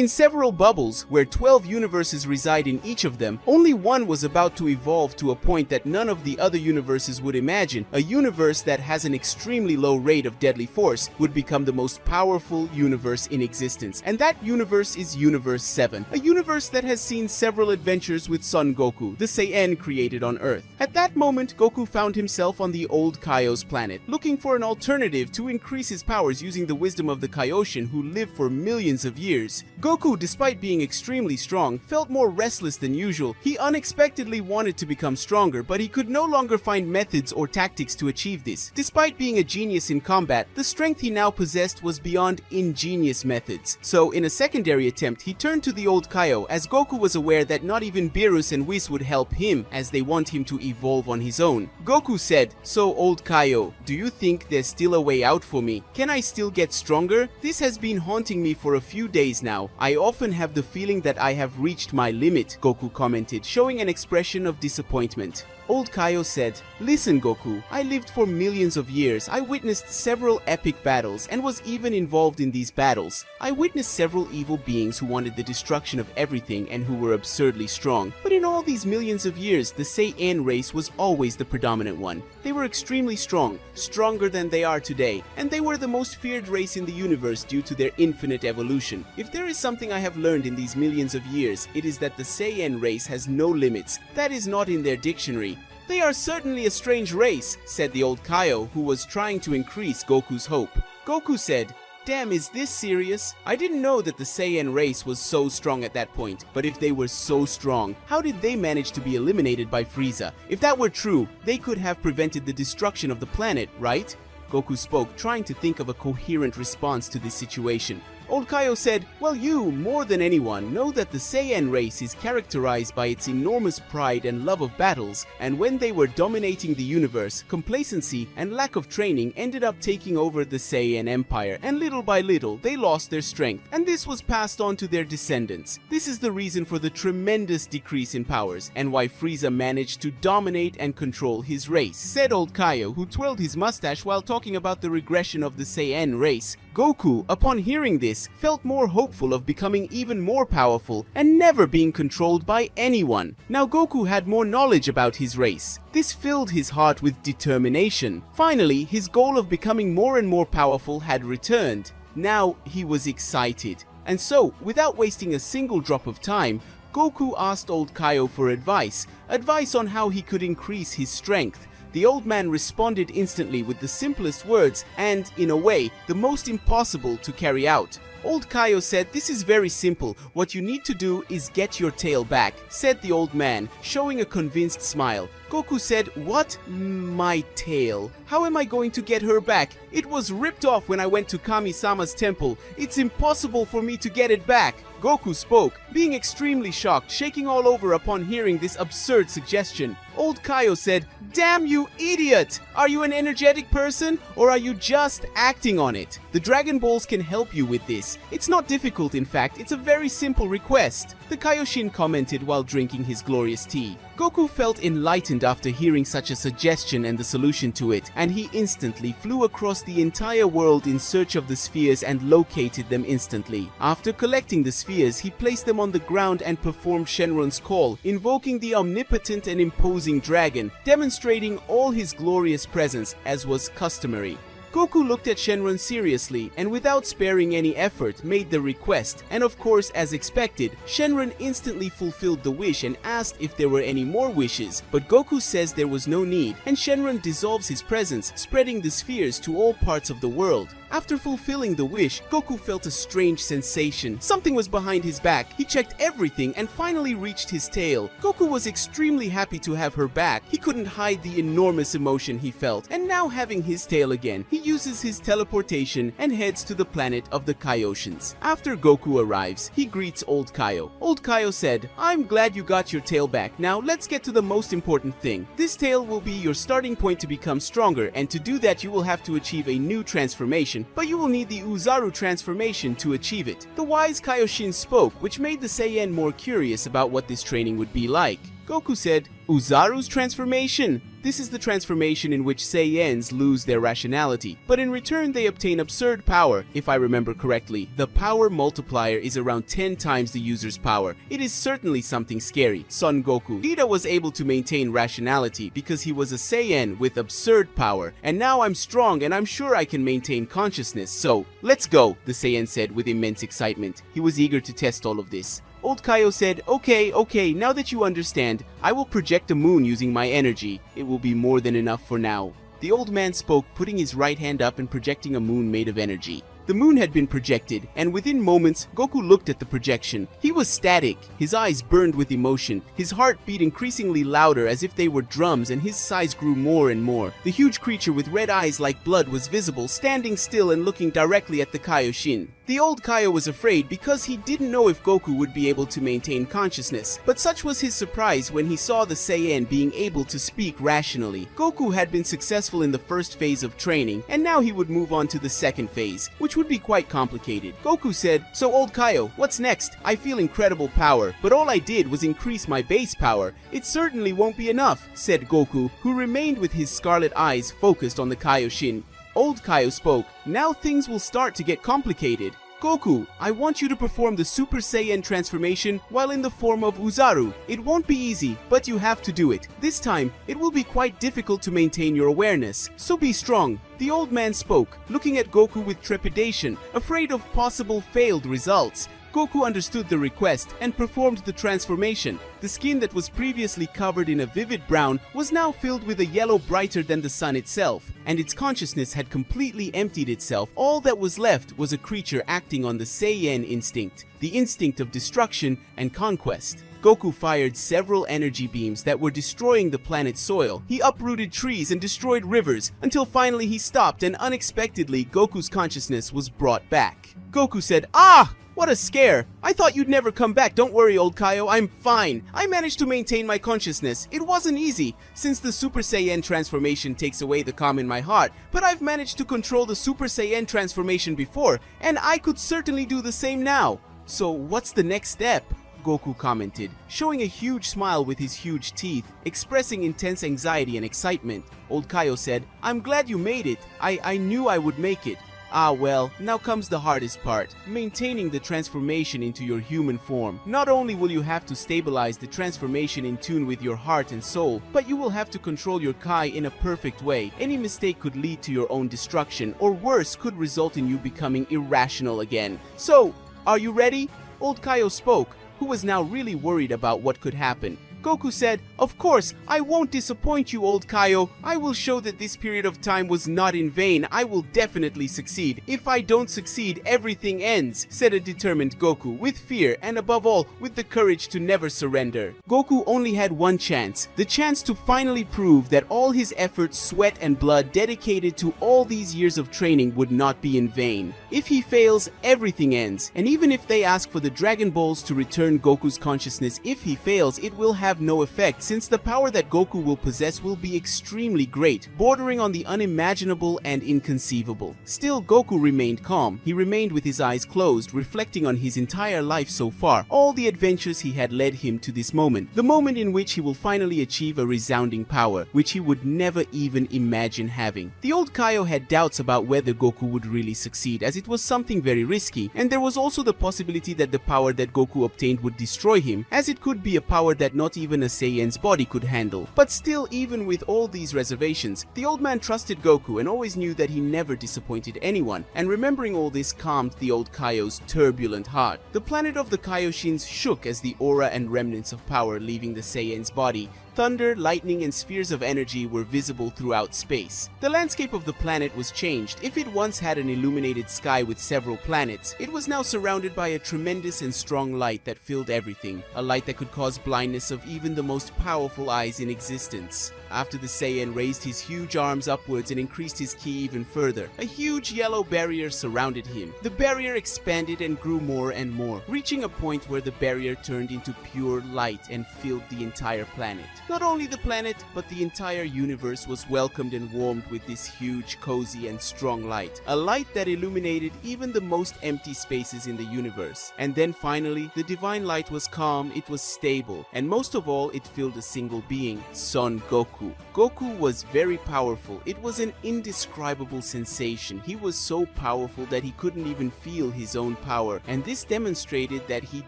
In several bubbles, where 12 universes reside in each of them, only one was about to evolve to a point that none of the other universes would imagine. A universe that has an extremely low rate of deadly force would become the most powerful universe in existence. And that universe is Universe 7, a universe that has seen several adventures with Son Goku, the Saiyan created on Earth. At that moment, Goku found himself on the old Kaio's planet, looking for an alternative to increase his powers using the wisdom of the Kaioshin who lived for millions of years. Goku, despite being extremely strong, felt more restless than usual. He unexpectedly wanted to become stronger, but he could no longer find methods or tactics to achieve this. Despite being a genius in combat, the strength he now possessed was beyond ingenious methods. So, in a secondary attempt, he turned to the old Kaio, as Goku was aware that not even Beerus and Whis would help him, as they want him to evolve on his own. Goku said, "So, old Kaio, do you think there's still a way out for me? Can I still get stronger? This has been haunting me for a few days now. I often have the feeling that I have reached my limit," Goku commented, showing an expression of disappointment. Old Kaio said, "Listen, Goku, I lived for millions of years. I witnessed several epic battles and was even involved in these battles. I witnessed several evil beings who wanted the destruction of everything and who were absurdly strong. But in all these millions of years, the Saiyan race was always the predominant one. They were extremely strong, stronger than they are today, and they were the most feared race in the universe due to their infinite evolution. If there is something I have learned in these millions of years, it is that the Saiyan race has no limits. That is not in their dictionary. They are certainly a strange race," said the old Kaio, who was trying to increase Goku's hope. Goku said, "Damn, is this serious? I didn't know that the Saiyan race was so strong at that point. But if they were so strong, how did they manage to be eliminated by Frieza? If that were true, they could have prevented the destruction of the planet, right?" Goku spoke, trying to think of a coherent response to this situation. Old Kaio said, "Well, you, more than anyone, know that the Saiyan race is characterized by its enormous pride and love of battles, and when they were dominating the universe, complacency and lack of training ended up taking over the Saiyan Empire, and little by little, they lost their strength, and this was passed on to their descendants. This is the reason for the tremendous decrease in powers, and why Frieza managed to dominate and control his race," said Old Kaio, who twirled his mustache while talking about the regression of the Saiyan race. Goku, upon hearing this, felt more hopeful of becoming even more powerful and never being controlled by anyone. Now Goku had more knowledge about his race. This filled his heart with determination. Finally, his goal of becoming more and more powerful had returned. Now he was excited. And so, without wasting a single drop of time, Goku asked Old Kaio for advice on how he could increase his strength. The old man responded instantly with the simplest words and, in a way, the most impossible to carry out. Old Kaio said, "This is very simple. What you need to do is get your tail back," said the old man, showing a convinced smile. Goku said, "What? My tail? How am I going to get her back? It was ripped off when I went to Kami-sama's temple. It's impossible for me to get it back." Goku spoke, being extremely shocked, shaking all over upon hearing this absurd suggestion. Old Kaio said, "Damn you idiot! Are you an energetic person, or are you just acting on it? The Dragon Balls can help you with this. It's not difficult, in fact, it's a very simple request," the Kaioshin commented while drinking his glorious tea. Goku felt enlightened after hearing such a suggestion and the solution to it, and he instantly flew across the entire world in search of the spheres and located them instantly. After collecting the spheres, he placed them on the ground and performed Shenron's call, invoking the omnipotent and imposing dragon, demonstrating all his glorious presence as was customary. Goku looked at Shenron seriously and without sparing any effort made the request, and of course, as expected, Shenron instantly fulfilled the wish and asked if there were any more wishes, but Goku says there was no need, and Shenron dissolves his presence, spreading the spheres to all parts of the world. After fulfilling the wish, Goku felt a strange sensation. Something was behind his back. He checked everything and finally reached his tail. Goku was extremely happy to have her back. He couldn't hide the enormous emotion he felt, and now having his tail again, he uses his teleportation and heads to the planet of the Kaioshins. After Goku arrives, he greets Old Kaio. Old Kaio said, "I'm glad you got your tail back. Now let's get to the most important thing. This tail will be your starting point to become stronger, and to do that you will have to achieve a new transformation, but you will need the Oozaru transformation to achieve it." The wise Kaioshin spoke, which made the Saiyan more curious about what this training would be like. Goku said, Oozaru's transformation? This is the transformation in which Saiyans lose their rationality, but in return they obtain absurd power. If I remember correctly, the power multiplier is around 10 times the user's power. It is certainly something scary. Son Goku. Vegeta was able to maintain rationality because he was a Saiyan with absurd power, and now I'm strong and I'm sure I can maintain consciousness, so let's go, the Saiyan said with immense excitement. He was eager to test all of this. Old Kaio said, okay, now that you understand, I will project a moon using my energy. It will be more than enough for now. The old man spoke, putting his right hand up and projecting a moon made of energy. The moon had been projected, and within moments, Goku looked at the projection. He was static, his eyes burned with emotion, his heart beat increasingly louder as if they were drums, and his size grew more and more. The huge creature with red eyes like blood was visible, standing still and looking directly at the Kaioshin. The old Kaio was afraid because he didn't know if Goku would be able to maintain consciousness, but such was his surprise when he saw the Saiyan being able to speak rationally. Goku had been successful in the first phase of training, and now he would move on to the second phase, which would be quite complicated. Goku said, so old Kaio, what's next? I feel incredible power, but all I did was increase my base power. It certainly won't be enough, said Goku, who remained with his scarlet eyes focused on the Kaioshin. Old Kaio spoke, now things will start to get complicated. Goku, I want you to perform the Super Saiyan transformation while in the form of Oozaru. It won't be easy, but you have to do it. This time, it will be quite difficult to maintain your awareness, so be strong. The old man spoke, looking at Goku with trepidation, afraid of possible failed results. Goku understood the request and performed the transformation. The skin that was previously covered in a vivid brown was now filled with a yellow brighter than the sun itself, and its consciousness had completely emptied itself. All that was left was a creature acting on the Saiyan instinct, the instinct of destruction and conquest. Goku fired several energy beams that were destroying the planet's soil. He uprooted trees and destroyed rivers until finally he stopped, and unexpectedly Goku's consciousness was brought back. Goku said, "Ah! What a scare! I thought you'd never come back. Don't worry, old Kaio, I'm fine. I managed to maintain my consciousness. It wasn't easy, since the Super Saiyan transformation takes away the calm in my heart, but I've managed to control the Super Saiyan transformation before, and I could certainly do the same now. So what's the next step?" Goku commented, showing a huge smile with his huge teeth, expressing intense anxiety and excitement. Old Kaio said, "I'm glad you made it. I knew I would make it. Ah well, now comes the hardest part, maintaining the transformation into your human form. Not only will you have to stabilize the transformation in tune with your heart and soul, but you will have to control your Kai in a perfect way. Any mistake could lead to your own destruction, or worse, could result in you becoming irrational again. So, are you ready?" Old Kaio spoke, who was now really worried about what could happen. Goku said, "Of course, I won't disappoint you, old Kaio. I will show that this period of time was not in vain. I will definitely succeed. If I don't succeed, everything ends," said a determined Goku, with fear and above all, with the courage to never surrender. Goku only had one chance, the chance to finally prove that all his efforts, sweat and blood dedicated to all these years of training would not be in vain. If he fails, everything ends, and even if they ask for the Dragon Balls to return Goku's consciousness, if he fails, it will have no effect, since the power that Goku will possess will be extremely great, bordering on the unimaginable and inconceivable. Still, Goku remained calm. He remained with his eyes closed, reflecting on his entire life so far, all the adventures he had led him to this moment, the moment in which he will finally achieve a resounding power, which he would never even imagine having. The old Kaio had doubts about whether Goku would really succeed, as it was something very risky, and there was also the possibility that the power that Goku obtained would destroy him, as it could be a power that not even a Saiyan's body could handle. But still, even with all these reservations, the old man trusted Goku and always knew that he never disappointed anyone, and remembering all this calmed the old Kaio's turbulent heart. The planet of the Kaioshins shook as the aura and remnants of power leaving the Saiyan's body. Thunder, lightning, and spheres of energy were visible throughout space. The landscape of the planet was changed. If it once had an illuminated sky with several planets, it was now surrounded by a tremendous and strong light that filled everything, a light that could cause blindness of even the most powerful eyes in existence. After the Saiyan raised his huge arms upwards and increased his ki even further, a huge yellow barrier surrounded him. The barrier expanded and grew more and more, reaching a point where the barrier turned into pure light and filled the entire planet. Not only the planet, but the entire universe was welcomed and warmed with this huge, cozy, and strong light. A light that illuminated even the most empty spaces in the universe. And then finally, the divine light was calm, it was stable, and most of all, it filled a single being, Son Goku. Goku was very powerful. It was an indescribable sensation. He was so powerful that he couldn't even feel his own power, and this demonstrated that he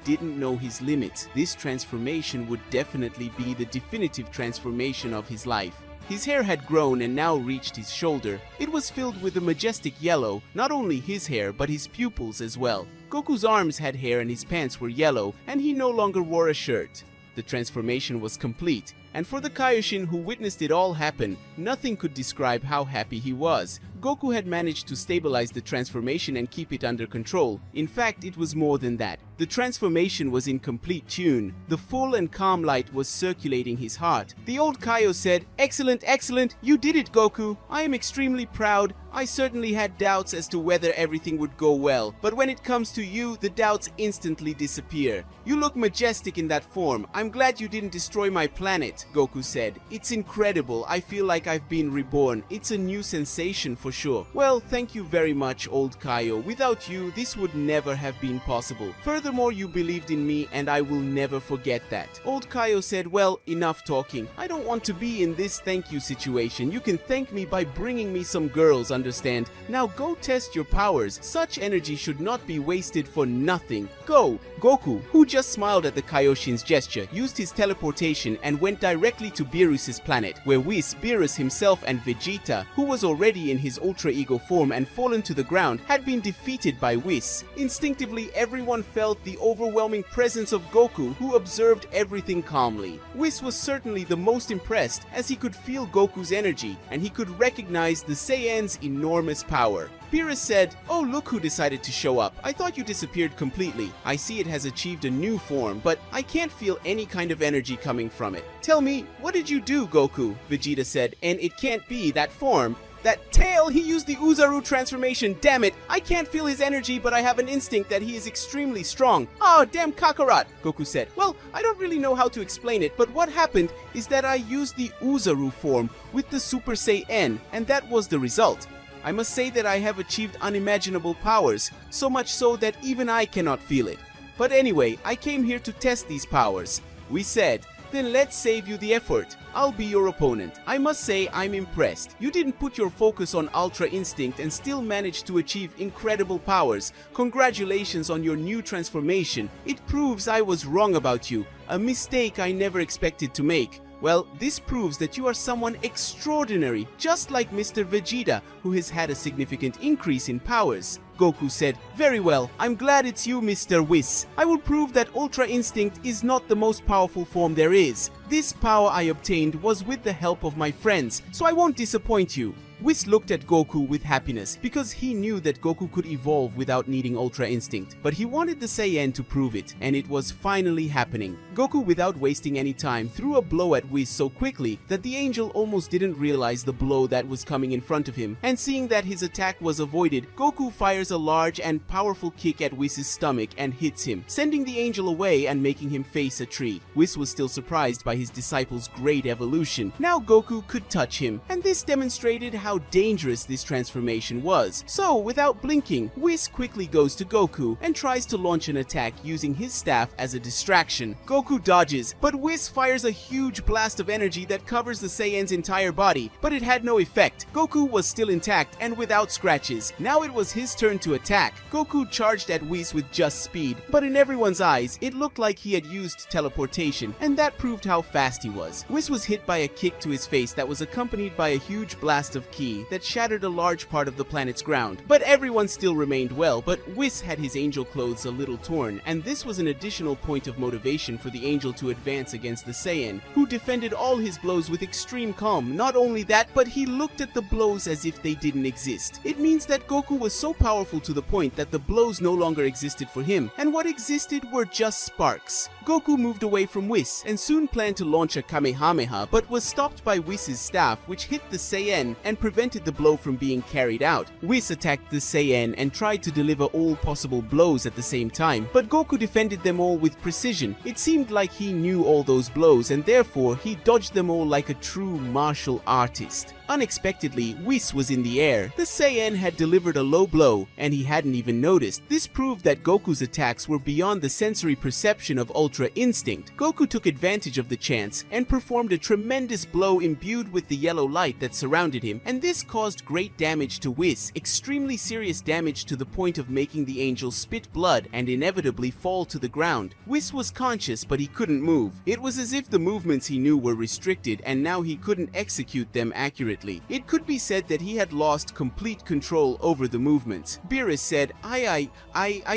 didn't know his limits. This transformation would definitely be the definitive transformation of his life. His hair had grown and now reached his shoulder. It was filled with a majestic yellow, not only his hair but his pupils as well. Goku's arms had hair and his pants were yellow, and he no longer wore a shirt. The transformation was complete, and for the Kaioshin who witnessed it all happen, nothing could describe how happy he was. Goku had managed to stabilize the transformation and keep it under control. In fact, it was more than that. The transformation was in complete tune. The full and calm light was circulating his heart. The old Kaio said, "Excellent, excellent, you did it, Goku. I am extremely proud. I certainly had doubts as to whether everything would go well, but when it comes to you, the doubts instantly disappear. You look majestic in that form. I'm glad you didn't destroy my planet," Goku said. "It's incredible. I feel like I've been reborn. It's a new sensation for sure." "Well, thank you very much, old Kaio. Without you, this would never have been possible. Furthermore, you believed in me, and I will never forget that." Old Kaio said, "Well, enough talking. I don't want to be in this thank you situation. You can thank me by bringing me some girls, understand? Now go test your powers. Such energy should not be wasted for nothing. Go!" Goku, who just smiled at the Kaioshin's gesture, used his teleportation and went directly to Beerus's planet, where Whis, Beerus himself, and Vegeta, who was already in his Ultra Ego form and fallen to the ground, had been defeated by Whis. Instinctively, everyone felt the overwhelming presence of Goku, who observed everything calmly. Whis was certainly the most impressed, as he could feel Goku's energy, and he could recognize the Saiyan's enormous power. Beerus said, "Oh, look who decided to show up. I thought you disappeared completely. I see it has achieved a new form, but I can't feel any kind of energy coming from it. Tell me, what did you do, Goku?" Vegeta said, "And it can't be that form. That tail, he used the Oozaru transformation, damn it! I can't feel his energy, but I have an instinct that he is extremely strong." "Oh, damn Kakarot," Goku said. "Well, I don't really know how to explain it, but what happened is that I used the Oozaru form with the Super Saiyan, and that was the result. I must say that I have achieved unimaginable powers, so much so that even I cannot feel it. But anyway, I came here to test these powers." We said, "Then let's save you the effort. I'll be your opponent. I must say I'm impressed. You didn't put your focus on Ultra Instinct and still managed to achieve incredible powers. Congratulations on your new transformation. It proves I was wrong about you, a mistake I never expected to make. Well, this proves that you are someone extraordinary, just like Mr. Vegeta, who has had a significant increase in powers." Goku said, "Very well, I'm glad it's you, Mr. Whis. I will prove that Ultra Instinct is not the most powerful form there is. This power I obtained was with the help of my friends, so I won't disappoint you." Whis looked at Goku with happiness, because he knew that Goku could evolve without needing Ultra Instinct, but he wanted the Saiyan to prove it, and it was finally happening. Goku, without wasting any time, threw a blow at Whis so quickly that the angel almost didn't realize the blow that was coming in front of him, and seeing that his attack was avoided, Goku fires a large and powerful kick at Whis' stomach and hits him, sending the angel away and making him face a tree. Whis was still surprised by his disciple's great evolution. Now Goku could touch him, and this demonstrated how dangerous this transformation was. So, without blinking, Whis quickly goes to Goku and tries to launch an attack using his staff as a distraction. Goku dodges, but Whis fires a huge blast of energy that covers the Saiyan's entire body, but it had no effect. Goku was still intact and without scratches. Now it was his turn to attack. Goku charged at Whis with just speed, but in everyone's eyes, it looked like he had used teleportation, and that proved how fast he was. Whis was hit by a kick to his face that was accompanied by a huge blast of ki that shattered a large part of the planet's ground. But everyone still remained well, but Whis had his angel clothes a little torn, and this was an additional point of motivation for the angel to advance against the Saiyan, who defended all his blows with extreme calm. Not only that, but he looked at the blows as if they didn't exist. It means that Goku was so powerful to the point that the blows no longer existed for him, and what existed were just sparks. Goku moved away from Whis and soon planned to launch a Kamehameha, but was stopped by Whis' staff, which hit the Saiyan and prevented the blow from being carried out. Whis attacked the Saiyan and tried to deliver all possible blows at the same time, but Goku defended them all with precision. It seemed like he knew all those blows and therefore he dodged them all like a true martial artist. Unexpectedly, Whis was in the air. The Saiyan had delivered a low blow, and he hadn't even noticed. This proved that Goku's attacks were beyond the sensory perception of Ultra Instinct. Goku took advantage of the chance and performed a tremendous blow imbued with the yellow light that surrounded him, and this caused great damage to Whis, extremely serious damage to the point of making the angel spit blood and inevitably fall to the ground. Whis was conscious, but he couldn't move. It was as if the movements he knew were restricted, and now he couldn't execute them accurately. It could be said that he had lost complete control over the movements. Beerus said, I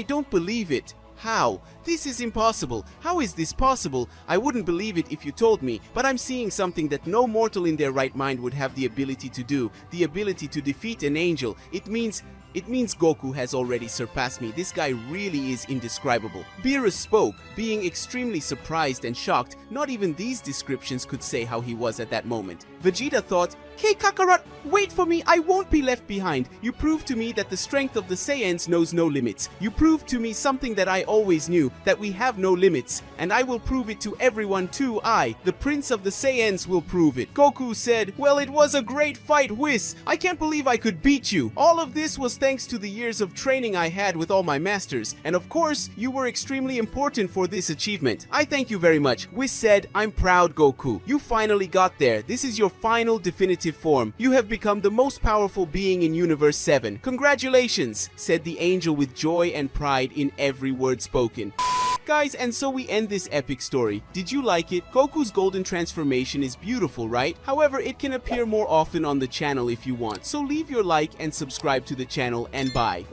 don't believe it. How? This is impossible. How is this possible? I wouldn't believe it if you told me, but I'm seeing something that no mortal in their right mind would have the ability to do. The ability to defeat an angel. It means Goku has already surpassed me. This guy really is indescribable. Beerus spoke, being extremely surprised and shocked. Not even these descriptions could say how he was at that moment. Vegeta thought, "Hey Kakarot, wait for me, I won't be left behind. You proved to me that the strength of the Saiyans knows no limits. You proved to me something that I always knew, that we have no limits. And I will prove it to everyone too. I, the Prince of the Saiyans, will prove it." Goku said, "Well, it was a great fight, Whis. I can't believe I could beat you. All of this was thanks to the years of training I had with all my masters. And of course, you were extremely important for this achievement. I thank you very much." Whis said, "I'm proud, Goku. You finally got there. This is your final definitive form. You have become the most powerful being in Universe 7. Congratulations," said the angel with joy and pride in every word spoken. Guys, and so we end this epic story. Did you like it? Goku's golden transformation is beautiful, right? However, it can appear more often on the channel if you want. So leave your like and subscribe to the channel, and bye.